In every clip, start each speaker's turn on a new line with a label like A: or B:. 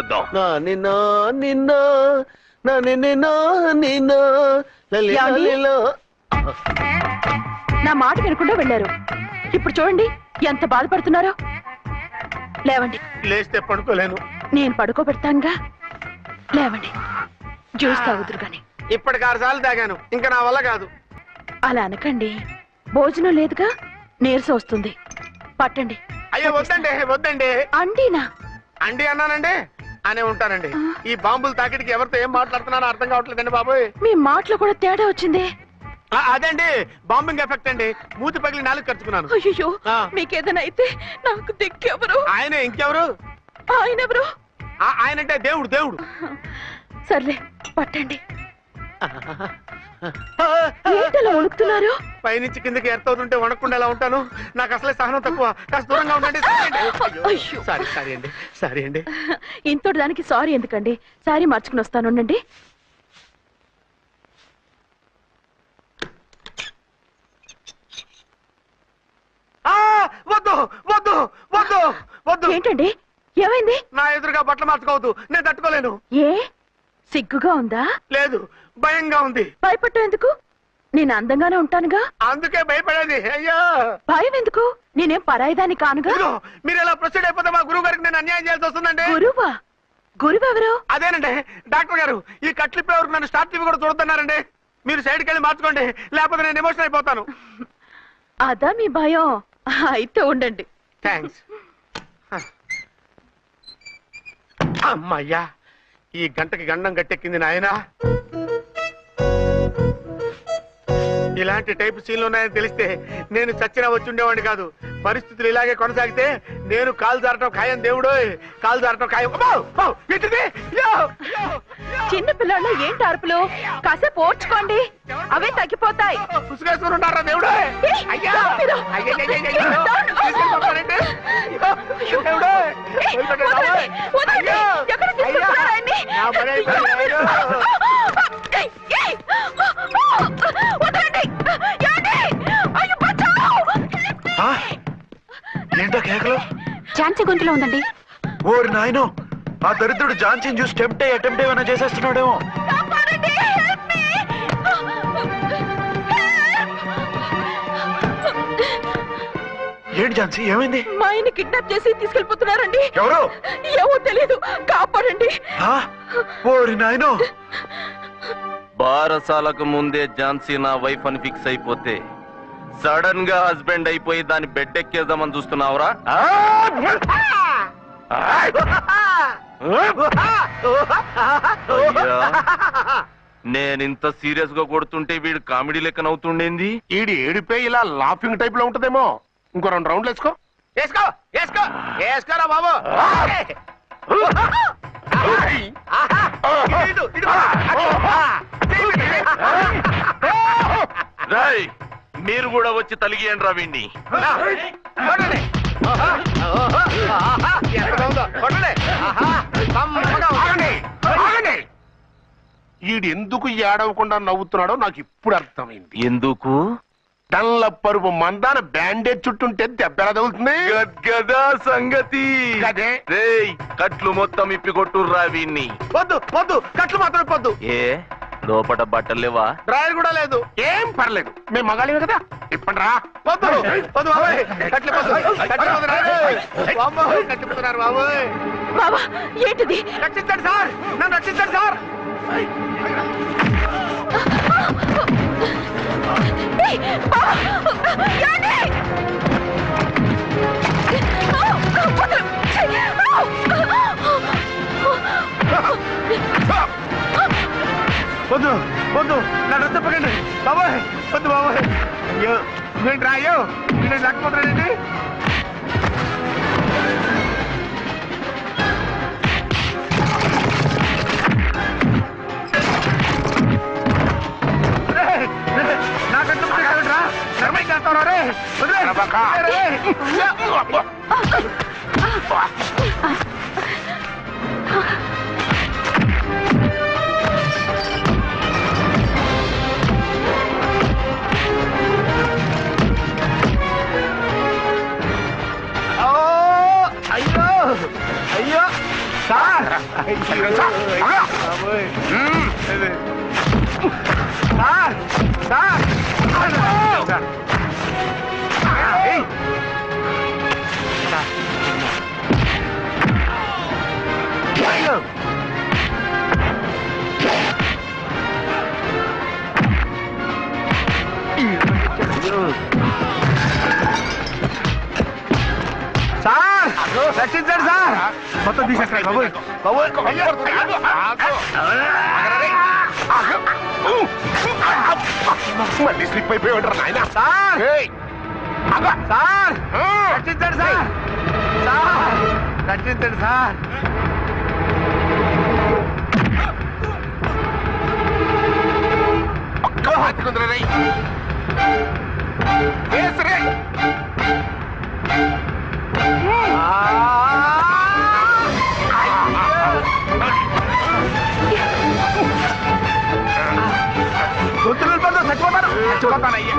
A: చూద్దాం.
B: నా మాట వినకుండా వెళ్ళారు. ఇప్పుడు చూడండి ఎంత బాధపడుతున్నారో. లేవండి.
A: లేస్తే పడుకోలేను.
B: నేను పడుకోబెడతానుగా. లేవండి, జ్యూస్ తాగుదురు గాని.
A: ఇప్పటికి 6 సార్లు తాగాను, ఇంకా నా వల్ల కాదు.
B: అలా అనకండి, భోజనం లేదుగా, నీరసం వస్తుంది. పట్టండి.
A: అయ్యో వద్దండి, వద్దండి.
B: అండినా?
A: అండి అన్నానండి, అనే ఉంటానండి. ఈ బాంబులు తాకిడికి ఎవరితో ఏం మాట్లాడుతున్నానో అర్థం కావట్లేదండి బాబోయ్.
B: మీ మాటలో కూడా తేడా వచ్చింది.
A: అదండి బాంబింగ్ ఎఫెక్ట్ అండి. మూతి పగిలి 4 ఖర్చుకున్నాను.
B: అయ్యో, మీకేదైనా అయితే నాకు దిక్కెవరు?
A: ఆయనే, ఇంకెవరు?
B: ఆయనెవరు?
A: ఆయనంటే దేవుడు. దేవుడు.
B: సర్లే, పట్టండి. ఏంటలా వణుకుతున్నారు?
A: పైనుంచి కిందకి ఎర్తవుతుంటే వణకుండా ఎలా ఉంటాను? నాకు అసలే సహనం తక్కువ. కాస్త దూరంగా ఉండండి. సారీ అండి.
B: ఇంతటి దానికి సారీ ఎందుకండి? సారీ మార్చుకుని వస్తాను. ఉండండి.
A: వద్దు వద్దు వద్దు వద్దు.
B: ఏంటండి, ఏమైంది?
A: నా ఎదురుగా బట్టలు మార్చుకోవద్దు, నేను తట్టుకోలేను.
B: ఏ, సిగ్గుగా ఉందా?
A: లేదు, భయంగా ఉంది.
B: భయపడ్డా ఎందుకు? నేను అందంగానే ఉంటానుగా,
A: అందుకే భయపడేది. అయ్యో,
B: భయం ఎందుకు? నేనేం పరాయిదాన్ని కానుగా.
A: మీరు ఎలా ప్రొసీడ్ అయిపోతే మా గురువు గారికి నేను అన్యాయం చేయాల్సి వస్తుందండి.
B: గురువా? గురువెవరు?
A: అదేనండి డాక్టర్ గారు. ఈ కట్లిప్పే వరకు నన్ను స్టార్ట్ టీవీ కూడా చూడొద్దన్నారండి. మీరు సైడ్కి వెళ్ళి మార్చుకోండి, లేకపోతే నేను ఎమోషన్ అయిపోతాను.
B: అదా మీ భయం? అయితే ఉండండి.
A: థ్యాంక్స్. అమ్మయ్యా, ఈ గంటకి గండం గట్టెక్కింది నాయనా. ఇలాంటి టైప్ సీన్లు ఉన్నాయని తెలిస్తే నేను చచ్చినా వచ్చి ఉండేవాడిని కాదు. పరిస్థితులు ఇలాగే కొనసాగితే నేను కాలు జారటం ఖాయం. దేవుడు, కాలు జారటం ఖాయం.
B: చిన్న పిల్లల్లో ఏంటి అరుపులు? కాసేపు ఓర్చుకోండి, అవే తగ్గిపోతాయి.
A: పుసుకేసుకుని ఉంటారా దేవుడు?
C: ఏంటో కేకలు?
B: ఝాన్సీ గొంతులో ఉందండి.
C: ఓరి నాయనో, ఆ దరిద్రుడు ఝాన్సీని చూసి అటెంప్ట్ ఏమైనా చేసేస్తున్నాడేమో. ఏంటి ఝాన్సీ, ఏమైంది?
B: మా ఆయన కిడ్నాప్ చేసి తీసుకెళ్లిపోతున్నారండి.
C: ఎవరు?
B: ఏమో తెలియదు, కాపాడండి.
C: ఓరి నాయనో.
D: బారసాలకు ముందే ఝాన్సీ నా వైఫ్ అని ఫిక్స్ అయిపోతే సడన్ గా హస్బెండ్ అయిపోయి దాన్ని బెడ్ ఎక్కేద్దామని చూస్తున్నావురా? నేనింత సీరియస్ గా కొడుతుంటే వీడు కామెడీ లెక్కన అవుతుండేంది.
A: ఈడి ఏడిపోయి ఇలా లాఫింగ్ టైప్ లో ఉంటదేమో. ఇంకో 2 రౌండ్లు వేసుకో. వేసుకోరా బాబు.
D: రాయ్, మీరు కూడా వచ్చి తలిగియండి రా వీణ్ణి.
A: ఈడు ఎందుకు ఏడవకుండా నవ్వుతున్నాడో నాకు ఇప్పుడు అర్థమైంది.
D: ఎందుకు?
A: డల్ల పరుపు మందాన బ్యాండేజ్ చుట్టుంటే దెబ్బ ఎలా తగులుతుంది?
D: గదా సంగతి. రేయ్, కట్లు మొత్తం ఇప్పి కొట్టుర్రా వీణ్ణి.
A: వద్దు వద్దు, కట్లు మాత్రం ఇప్పొద్దు.
D: ఏ, లోపట బట్టలు లేవా?
A: డ్రాయర్ కూడా లేదు. ఏం పర్లేదు, మేము మగాలిమే కదా. ఇప్పండి రా. వద్దు వద్దు బాబాయ్, కట్లిపోతున్నారు బాబాయ్.
B: బాబా, ఏంటిది?
A: రక్షించండి సార్, నన్ను రక్షించండి సార్. వద్దు వద్దు, నన్ను రచ్చపకండి బాబాయ్. వద్దు బాబాయ్. అయ్యో, నేను రాయో, నేను లేకపోతున్నానండి. నాకంటే రా, నర్మై చేస్తాను రే. అయ్యో అయ్యో సార్, సార్ రక్షించండి సార్ మొత్తం తీసేస్తాయి బాబోయ్
E: మళ్ళీ స్లిప్ అయిపోయి ఉంటారు నాయన.
A: సార్ సార్ రక్షించండి సార్ సార్ రక్షించండి సార్
E: ఒక్క హాతికుందరై వేసరే
A: గొంతులు చచ్చిపోతాను చచ్చిపోతానయ్యా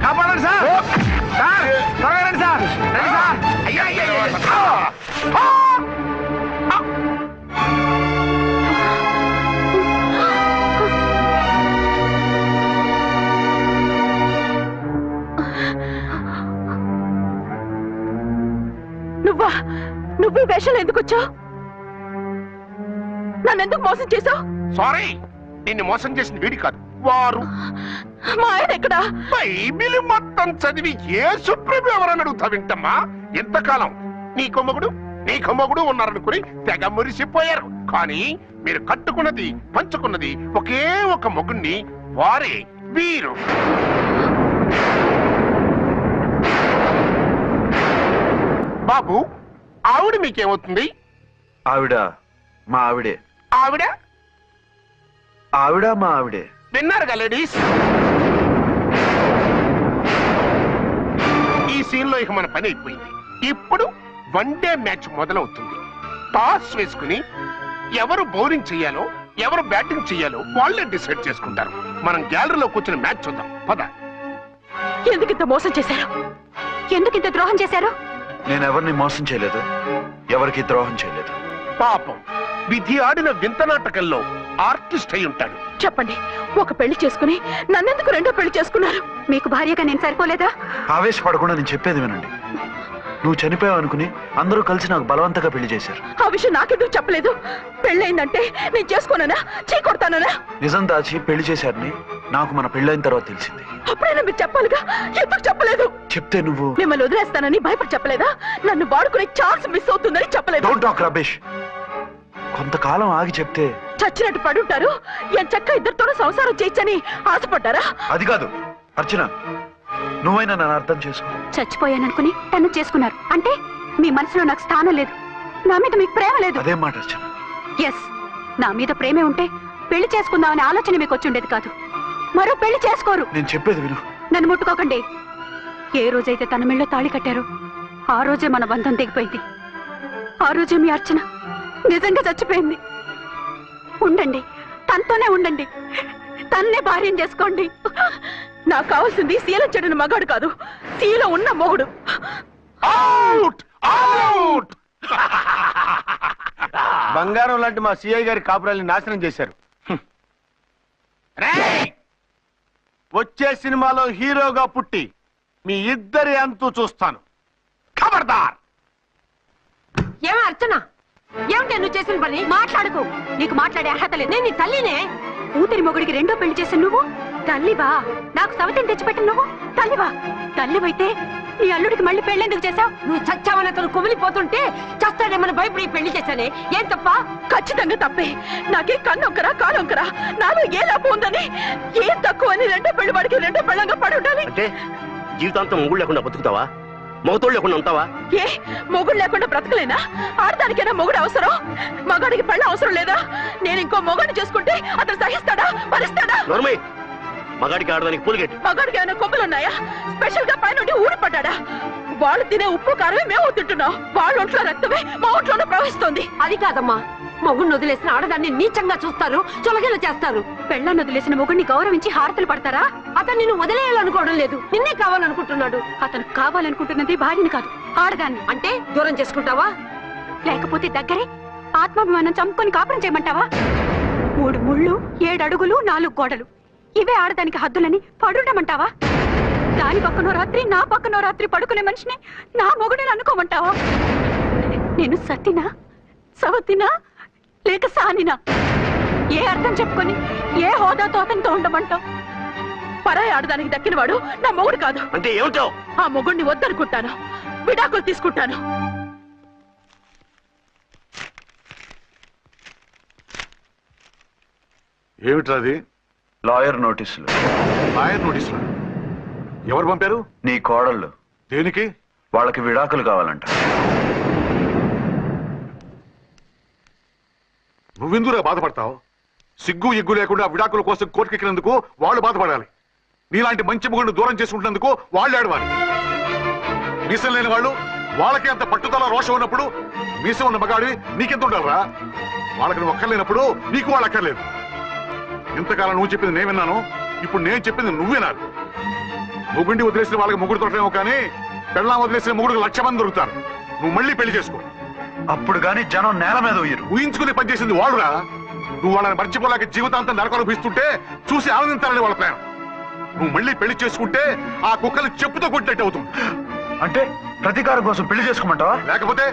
A: కాపాడండి సార్ సార్ త్వరగా రండి సార్ రండి సార్
E: అయ్యా
B: నువ్వు ఈ వేషాలు ఎందుకు వచ్చావు? నన్ను ఎందుకు మోసం చేశావు?
E: సారీ, నిన్ను మోసం చేసిన వీడి కాదు, వారు.
B: మా ఆయన ఎక్కడా?
E: బైబిల్ మొత్తం చదివి ఏ సుప్రీం ఎవరని అడుగుతా వింటమ్మా. ఎంతకాలం నీ కొమ్మగుడు ఉన్నారనుకుని తెగ మురిసిపోయారు. కానీ మీరు కట్టుకున్నది పంచుకున్నది ఒకే ఒక మొగుణ్ణి, వారే వీరు. బాబు, ఆవిడ మీకేమవుతుంది?
C: ఆవిడ మా ఆవిడే.
E: ఆవిడ
C: ఆవిడ మా ఆవిడే.
E: విన్నారుగా లేడీస్, ఈ సీన్ లో ఇక మన పని అయిపోయింది. ఇప్పుడు వన్ డే మ్యాచ్ మొదలవుతుంది. టాస్ వేసుకుని ఎవరు బౌలింగ్ చెయ్యాలో ఎవరు బ్యాటింగ్ చెయ్యాలో వాళ్ళే డిసైడ్ చేసుకుంటారు. మనం గ్యాలరీలో కూర్చుని మ్యాచ్ చూద్దాం. పద.
B: ఎందుకింత మోసం చేశారు? ఎందుకింత ద్రోహం చేశారు?
C: నేను ఎవరిని మోసం చేయలేదు, ఎవరికి ద్రోహం చేయలేదు.
E: పాపం, విధి ఆడిన వింత నాటకంలో ఆర్టిస్ట్ అయి ఉంటాడు.
B: చెప్పండి, ఒక పెళ్లి చేసుకుని నన్నెందుకు రెండో పెళ్లి చేసుకున్నారు? మీకు భార్యగా నేను సరిపోలేదా?
C: ఆవేశపడకుండా నేను చెప్పేది వినండి. నువ్వు చనిపోయావు అనుకుని అందరూ కలిసి నాకు బలవంతంగా పెళ్లి చేశారు.
B: ఆ విషయం నాకెందుకు చెప్పలేదు? పెళ్ళయిందంటే నేను చేసుకోనన్నా, చీకొడతానన్నా?
C: నిజం దాచి పెళ్లి చేశారని నాకు మన పెళ్ళైన తర్వాత తెలిసింది.
B: అప్పుడైనా మీరు చెప్పాలిగా, ఎందుకు చెప్పలేదు?
C: చెప్తే నువ్వు
B: మిమ్మల్ని వదిలేస్తానని భయపడి చెప్పలేదా? నన్ను వాడుకునే ఛాన్స్ మిస్ అవుతుందని చెప్పలేదు?
C: Don't talk రబేష్. కొంతకాలం ఆగి చెప్తే
B: చచ్చినట్టు పడుంటారు. ఎంచక్క ఇద్దరితోనూ సంసారం చేయొచ్చని ఆశపడ్డారా?
C: అది కాదు అర్చన, నువ్వైనా నన్ను అర్థం చేసుకో.
B: చచ్చిపోయాననుకుని తను చేసుకున్నారు అంటే మీ మనసులో నాకు స్థానం లేదు, నా మీద మీకు ప్రేమ లేదు.
C: అదేం మాట అర్చన?
B: ఎస్, నా మీద ప్రేమే ఉంటే పెళ్లి చేసుకుందామనే ఆలోచన మీకు వచ్చి ఉండేది కాదు. మరో పెళ్లి చేసుకోరు.
C: నేను చెప్పేది విను.
B: నన్ను ముట్టుకోకండి. ఏ రోజైతే తన మెళ్ళో తాళి కట్టారో ఆ రోజే మన బంధం తెగిపోయింది. ఆ రోజే మీ అర్చన నిజంగా చచ్చిపోయింది. ఉండండి, తనతోనే ఉండండి, తన్నే భార్యం చేసుకోండి. నాకు కావాల్సింది శీలం చెడిన మగాడు కాదు, శీలం ఉన్న మొగుడు.
E: Out out.
A: బంగారం లాంటి మా సిఐ గారి కాపురాల్ని నాశనం చేశారు. వచ్చే సినిమాలో హీరోగా పుట్టి మీ ఇద్దరి అంతు చూస్తాను.
E: ఖబర్దార్.
B: ఏమో అర్చన, ఏమిటి నువ్వు చేసిన పని? మాట్లాడుకో, నీకు మాట్లాడే అర్హత లేదు. నేను నీ తల్లినే. కూతురి మొగుడికి రెండో పెళ్లి చేసిన నువ్వు తల్లివా? నాకు సవతిని తెచ్చిపెట్టిన నువ్వు తల్లివా? తల్లివైతే నీ అల్లుడికి మళ్ళీ పెళ్ళెందుకు చేశావు? నువ్వు చచ్చావని అతను కుమిలిపోతుంటే చస్తాడేమని భయపడి పెళ్లి చేశానే, ఏం తప్ప? ఖచ్చితంగా తప్పే. నాకే కన్నొక్కరా కాలొక్కరా, నాలో ఏ లాభం ఉందని, ఏం తక్కువ అని రెండో పెళ్లి వాడికి రెండో పెళ్ళంగా పడి ఉండాలి.
F: అంటే జీవితాంతం మొగుడు లేకుండా బతుకుతావా? మొగతోడు లేకుండా ఉంటావా?
B: ఏ మొగుడు లేకుండా బ్రతకలేనా? ఆడదానికైనా మొగుడు అవసరం, మగాడికి పెళ్ళ అవసరం లేదా? నేను ఇంకో మొగాడిని చేసుకుంటే అతను సహిస్తాడా, భరిస్తాడా?
F: నోర్మై, మగాడికి ఆడదానికి పూలిగెట్టు.
B: మగాడికి ఏమైనా కొమ్ములున్నాయా? స్పెషల్ గా పైనుండి ఊరి పడ్డాడా? వాళ్ళు తినే ఉప్పు కారమే మేము తింటున్నాం, వాళ్ళ ఒంట్లో రక్తమే మా ఒంట్లోనే ప్రవహిస్తోంది. అది కాదమ్మా, మొగుడిని వదిలేసిన ఆడదాన్ని నీచంగా చూస్తారు, చులకన చేస్తారు. పెళ్ళాన్ని వదిలేసిన మొగుడిని గౌరవించి హారతలు పడతారా? అతను నిన్ను వదిలేయాలనుకోవడం లేదు, నిన్నే కావాలనుకుంటున్నాడు. అతను కావాలనుకుంటున్నది భార్యని కాదు, ఆడదాన్ని. అంటే దూరం చేసుకుంటావా? లేకపోతే దగ్గరే ఆత్మాభిమానం చంపుకొని కాపురం చేయమంటావా? 3 ముళ్ళు 7 అడుగులు 4 గోడలు ఇవే ఆడదానికి హద్దులని పడుండమంటావా? దాని పక్కనో రాత్రి నా పక్కనో రాత్రి పడుకునే మనిషిని నా మొగుడిని అనుకోమంటావా? నేను సత్తినా సవతినా లేక సానినా? ఏ అర్థం చెప్పుకొని ఏ హోదాతో అతనితో ఉండమంటావు? పరాయి ఆడదానికి దక్కినవాడు నా మొగుడు కాదు.
F: అంటే ఏమిటో?
B: ఆ మొగుడిని వద్దనుకుంటాను, విడాకులు తీసుకుంటాను.
G: ఏమిట్రా అది?
C: లాయర్ నోటీసులు.
G: లాయర్ నోటీసులు ఎవరు పంపారు?
C: నీ కోడళ్ళు.
G: దేనికి?
C: వాళ్ళకి విడాకులు కావాలంట.
G: నువ్వెందుకురా బాధపడతావు? సిగ్గు ఎగ్గు లేకుండా విడాకుల కోసం కోర్టుకెక్కినందుకు వాళ్ళు బాధపడాలి. నీలాంటి మంచి మొగుడిని దూరం చేసుకుంటున్నందుకు వాళ్ళు ఏడవాలి. మీసం లేని వాళ్ళు వాళ్ళకి అంత పట్టుదల రోషం ఉన్నప్పుడు మీసం ఉన్న మగాడివి నీకెంత ఉండాలరా? వాళ్ళకి నువ్వు అక్కర్లేనప్పుడు నీకు వాళ్ళు అక్కర్లేదు. ఇంతకాలం నువ్వు చెప్పింది నేను విన్నాను, ఇప్పుడు నేను చెప్పింది నువ్వు వినాలి. మొగుండి వదిలేసిన వాళ్ళకి మొగుడు దొరకలేమో కానీ పెళ్ళాం వదిలేసిన మొగుడికి 1,00,000 మంది దొరుకుతారు. నువ్వు మళ్ళీ పెళ్లి చేసుకో.
C: అప్పుడు గాని జనం నేల మీద ఉయ్యరు.
G: ఊహించుకుని పనిచేసింది వాళ్ళురా. నువ్వు వాళ్ళని మర్చిపోలేక జీవితాంతం నరకనుభవిస్తుంటే చూసి ఆనందించాలని వాళ్ళ ప్లాన్. నువ్వు మళ్ళీ పెళ్లి చేసుకుంటే ఆ కుక్కలు చెప్పుతో కొట్టినట్టు అవుతుంది.
C: అంటే ప్రతీకారం కోసం పెళ్లి చేసుకోమంటావా?
G: లేకపోతే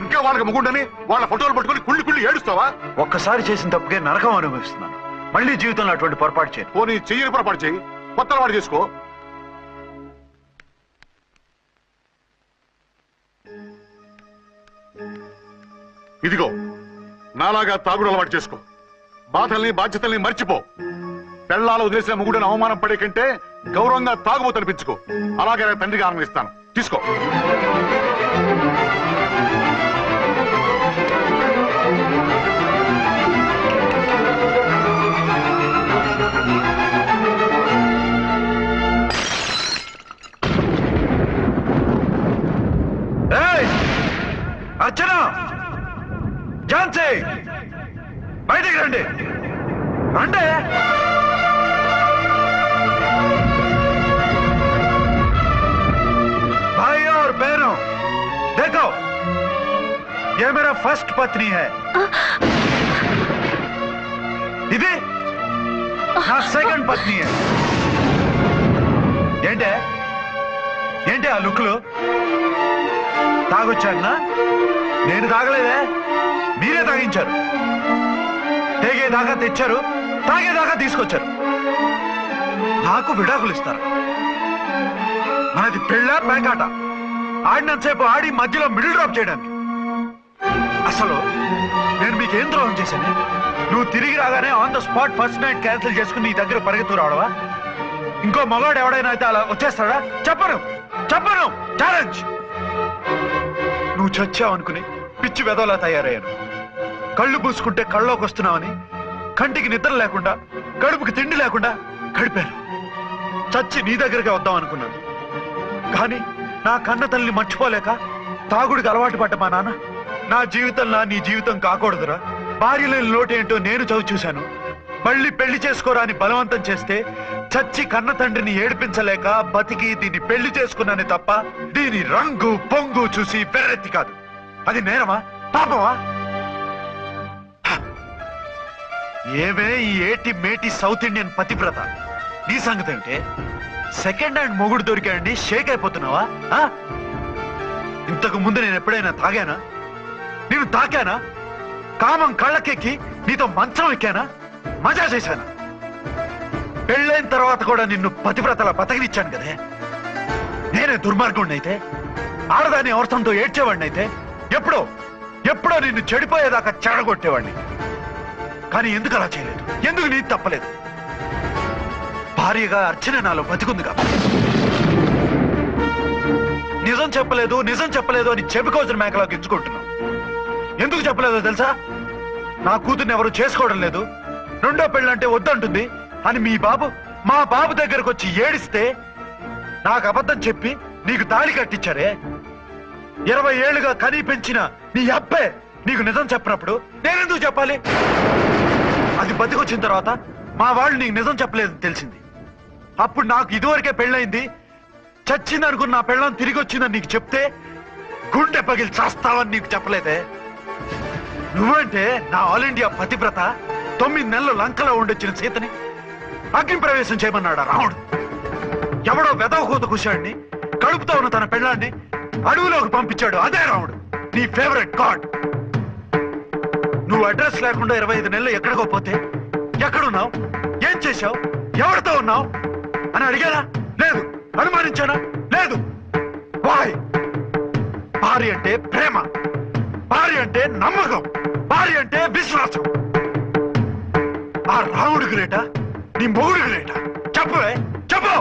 G: ఇంకా వాళ్ళకి మొగుండని వాళ్ళ ఫోటోలు పట్టుకుని కుళ్ళి కుళ్ళి ఏడుస్తావా?
C: ఒక్కసారి చేసిన తప్పుకే నరకం అనుభవిస్తున్నాను. మళ్ళీ జీవితంలో అటువంటి పొరపాటు చేయను.
G: పోనీ చెయ్యని పొరపాటు చేయి, కొత్త వాడు చేసుకో. ఇదిగో నాలాగా తాగుడు అలవాటు చేసుకో. బాధల్ని బాధ్యతల్ని మర్చిపో. పెళ్ళాలు వదిలేసిన మొగుడని అవమానం పడే కంటే గౌరవంగా తాగుబోతు అనిపించుకో. అలాగే తండ్రిగా ఆనందిస్తాను. తీసుకో.
C: అర్చన, ఝాన్సీ, బయటికి రండి. రండి. भाई और बहनों, देखो ये मेरा फर्स्ट पत्नी है. ఇది నా సెకండ్ పత్ని. ఏంటి ఆ లుక్లు? తాగొచ్చానా? నేను తాగలేదే, మీరే తాగించారు. తేగేదాకా తెచ్చారు, తాగేదాకా తీసుకొచ్చారు. నాకు విడాకులు ఇస్తారు. మనది పెళ్ళ పేకాట. ఆడినంతసేపు ఆడి మధ్యలో మిడిల్ డ్రాప్ చేయడానికి. అసలు నేను మీకేం ద్రోహం చేశాను? నువ్వు తిరిగి రాగానే on the spot first night cancel చేసుకుని నీ దగ్గర పరిగెత్తు రావడవా? ఇంకో మగాడు ఎవడైనా అయితే అలా వచ్చేస్తాడా? చెప్పను ఛాలెంజ్. నువ్వు చచ్చావు అనుకుని పిచ్చి వెదవలా తయారయ్యాను. కళ్ళు పూసుకుంటే కళ్ళలోకి వస్తున్నావని కంటికి నిద్ర లేకుండా కడుపుకి తిండి లేకుండా గడిపాను. చచ్చి నీ దగ్గరికి వద్దాం అనుకున్నాను. కానీ నా కన్న తల్లిని మర్చిపోలేక తాగుడికి అలవాటు పడ్డ మా నాన్న నా జీవితంలో నీ జీవితం కాకూడదురా, భార్య లేని లోటేంటో నేను చవి చూశాను, మళ్ళీ పెళ్లి చేసుకోరా అని బలవంతం చేస్తే చచ్చి కన్న తండ్రిని ఏడిపించలేక బతికి దీన్ని పెళ్లి చేసుకున్నానే తప్ప దీని రంగు పొంగు చూసి వెర్రెత్తి కాదు. అది నేరమా పాపమా? ఏమే ఈ ఏటి మేటి సౌత్ ఇండియన్ పతివ్రత, నీ సంగతి ఏంటే? సెకండ్ హ్యాండ్ మొగుడు దొరికాయండి షేక్ అయిపోతున్నావా? ఇంతకు ముందు నేను ఎప్పుడైనా తాగానా? నేను తాకానా? కామం కళ్ళకెక్కి నీతో మంచం ఎక్కానా? మజా చేశానా? పెళ్ళైన తర్వాత కూడా నిన్ను పతివ్రతలా బతకనిచ్చాను కదే. నేనే దుర్మార్గుడిని అయితే, ఆడదాన్ని అవసరంతో ఏడ్చేవాడిని అయితే ఎప్పుడో నిన్ను చెడిపోయేదాకా చెడగొట్టేవాడిని. కానీ ఎందుకు అలా చేయలేదు? ఎందుకు నీది తప్పలేదు? భార్యగా అర్చన నాలో బతికుంది కాబట్టి. నిజం చెప్పలేదు అని చెప్పుకోవచ్చిన మేకలా గించుకుంటున్నావు. ఎందుకు చెప్పలేదో తెలుసా? నా కూతుర్ని ఎవరు చేసుకోవడం లేదు, రెండో పెళ్ళంటే వద్దంటుంది అని మా బాబు దగ్గరకు వచ్చి ఏడిస్తే నాకు అబద్ధం చెప్పి నీకు తాళి కట్టించారే. 20 ఏళ్లుగా కనీ పెంచిన నీ అబ్బే నీకు నిజం చెప్పినప్పుడు నేనెందుకు చెప్పాలి? అది బతికొచ్చిన తర్వాత మా వాళ్ళు నీకు నిజం చెప్పలేదని తెలిసింది. అప్పుడు నాకు ఇదివరకే పెళ్ళయింది, చచ్చిందనుకున్న నా పెళ్ళం తిరిగి వచ్చిందని నీకు చెప్తే గుండె పగిలి చేస్తావని నీకు చెప్పలేదే. నువ్వంటే నా ఆల్ ఇండియా పతివ్రత 9 నెలలు లంకలో ఉండొచ్చిన సీతని అగ్ని ప్రవేశం చేయమన్నాడా రాముడు? ఎవడో వెదవ కూత కుశాడిని కడుపుతో ఉన్న తన పెళ్ళాన్ని అడవిలోకి పంపించాడు. అదే రాముడు, నీ ఫేవరెట్ గాడ్. నువ్వు అడ్రస్ లేకుండా 25 నెలలు ఎక్కడికో పోతే ఎక్కడున్నావు, ఏం చేశావు, ఎవరితో ఉన్నావు అని అడిగానా? లేదు. అనుమానించానా? లేదు. వాయ్? భార్య అంటే ప్రేమ, భార్య అంటే నమ్మకం, భార్య అంటే విశ్వాసం. ఆ రాముడు గ్రేటా, నీ మొగుడు గ్రేటా? చెప్పవే, చెప్పు.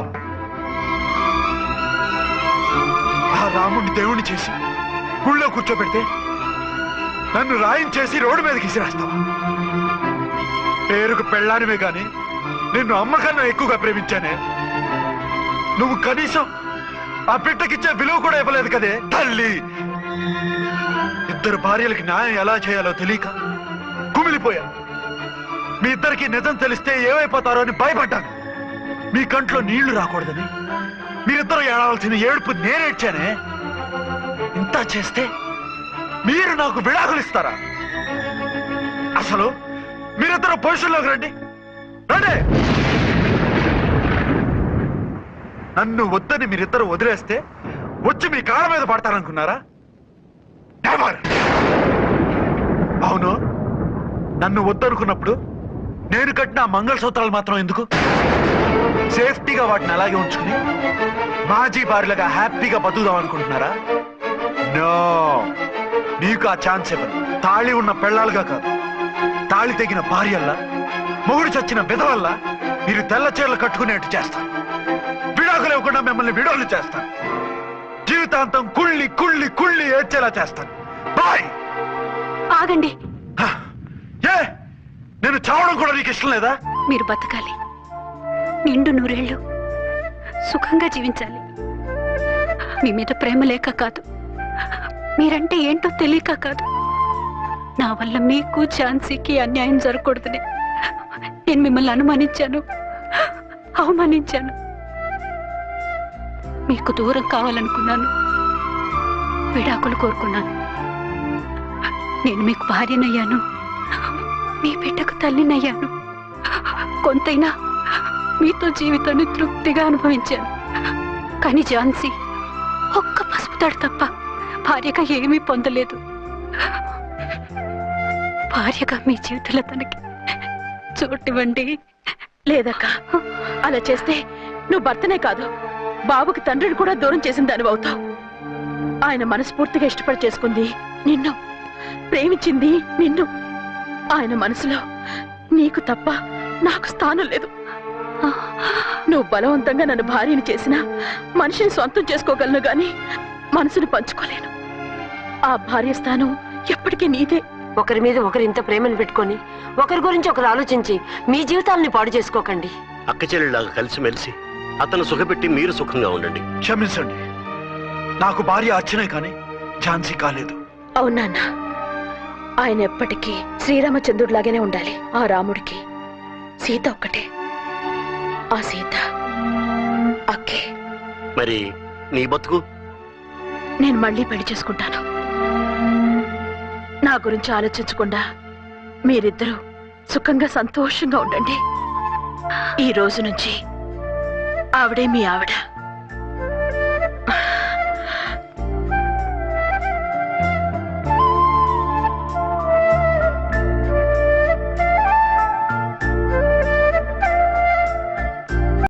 C: ఆ రాముడిని దేవుణ్ణి చేసి గుళ్ళో కూర్చోబెడితే నన్ను రాయించేసి రోడ్డు మీదకి విసిరేస్తావా? పేరుకు పెళ్ళానివే గాని నిన్ను అమ్మకన్నా ఎక్కువగా ప్రేమించానే. నువ్వు కనీసం ఆ బిడ్డకిచ్చే విలువ కూడా ఇవ్వలేదు కదే తల్లి. 2 భార్యలకి న్యాయం ఎలా చేయాలో తెలియక కుమిలిపోయా. మీ ఇద్దరికి నిజం తెలిస్తే ఏమైపోతారో అని భయపడ్డాను. మీ కంట్లో నీళ్లు రాకూడదని మీరిద్దరూ ఏడవలసిన ఏడుపు నేనేడ్చానే. ఇంత చేస్తే మీరు నాకు విడాకులు ఇస్తారా? అసలు మీరిద్దరూ పొజిషన్లోకి రండి, రండి. నన్ను వద్దని మీరిద్దరు వదిలేస్తే వచ్చి మీ కాళ్ళ మీద పడతారనుకున్నారా? నెవర్. అవును, నన్ను వద్దనుకున్నప్పుడు నేను కట్టిన మంగళసూత్రాలు మాత్రం ఎందుకు? సేఫ్టీగా వాటిని అలాగే ఉంచుకుని మాజీ భార్యలుగా హ్యాపీగా బతుకుదాం అనుకుంటున్నారా? నో, నీకు ఆ ఛాన్స్ ఇవ్వను. తాళి ఉన్న పెళ్ళాలుగా కాదు, తాళి తెగిన భార్యల్లా, మొగుడు చచ్చిన విధవల్లా మీరు తెల్ల చీరలు కట్టుకునేట్టు చేస్తాను. విడాకులు ఇవ్వకుండా మిమ్మల్ని విడోలు చేస్తాను. జీవితాంతం కుళ్ళి కుళ్ళి కుళ్ళి ఏడ్చేలా చేస్తాను. బాయ్.
B: ఆగండి.
C: ఏ, నేను చావడం కూడా నీకు ఇష్టం లేదా?
B: మీరు బతకాలి, నిండు 100 ఏళ్ళు సుఖంగా జీవించాలి. మీ మీద ప్రేమ లేక కాదు, మీరంటే ఏంటో తెలియక కాదు. నా వల్ల మీకు ఝాన్సీకి అన్యాయం జరగకూడదని నేను మిమ్మల్ని అనుమానించాను, అవమానించాను. మీకు దూరం కావాలనుకున్నాను, విడాకులు కోరుకున్నాను. నేను మీకు భార్యనయ్యాను, మీ బిడ్డకు తల్లినయ్యాను. కొంతైనా మీతో జీవితాన్ని తృప్తిగా అనుభవించాను. కానీ ఝాన్సీ ఒక్క పసుపు తాడు తప్ప భార్యగా ఏమీ పొందలేదు. భార్యగా మీ జీవితంలో తనకి చోటివ్వండి.
H: లేదక్క, అలా చేస్తే నువ్వు భర్తనే కాదు, బాబుకి తండ్రిని కూడా దూరం చేసిన దానివి అవుతావు. ఆయన మనస్ఫూర్తిగా ఇష్టపడి చేసుకుంది నిన్ను, ప్రేమించింది నిన్ను. ఆయన మనసులో నీకు తప్ప నాకు స్థానం లేదు. నువ్వు బలవంతంగా నన్ను భార్యని చేసినా మనిషిని సొంతం చేసుకోగలను గాని మనసుని పంచుకోలేను. ఆ భార్య స్థానం ఎప్పటికీ నీదే.
B: ఒకరి మీద ఒకరు ఇంత ప్రేమను పెట్టుకొని ఒకరి గురించి ఒకరు ఆలోచించి మీ జీవితాలని పాడు చేసుకోకండి.
F: అక్క చెల్లెళ్ళలాగా కలిసిమెలిసి అతను సుఖపెట్టి మీరు సుఖంగా ఉండండి.
C: క్షమించండి, నాకు భార్య అర్చనే కానీ ఝాన్సీ కాలేదు.
H: అవునా? ఆయన ఎప్పటికీ శ్రీరామచంద్రుడిలాగానే ఉండాలి. ఆ రాముడికి సీత ఒక్కటే, ఆ సీత అక్కే.
F: మరి నీ బతుకు?
H: నేను మళ్ళీ పెళ్లి చేసుకుంటాను. నా గురించి ఆలోచించకుండా మీరిద్దరూ సుఖంగా సంతోషంగా ఉండండి. ఈ రోజు నుంచి ఆవిడే మీ ఆవిడ.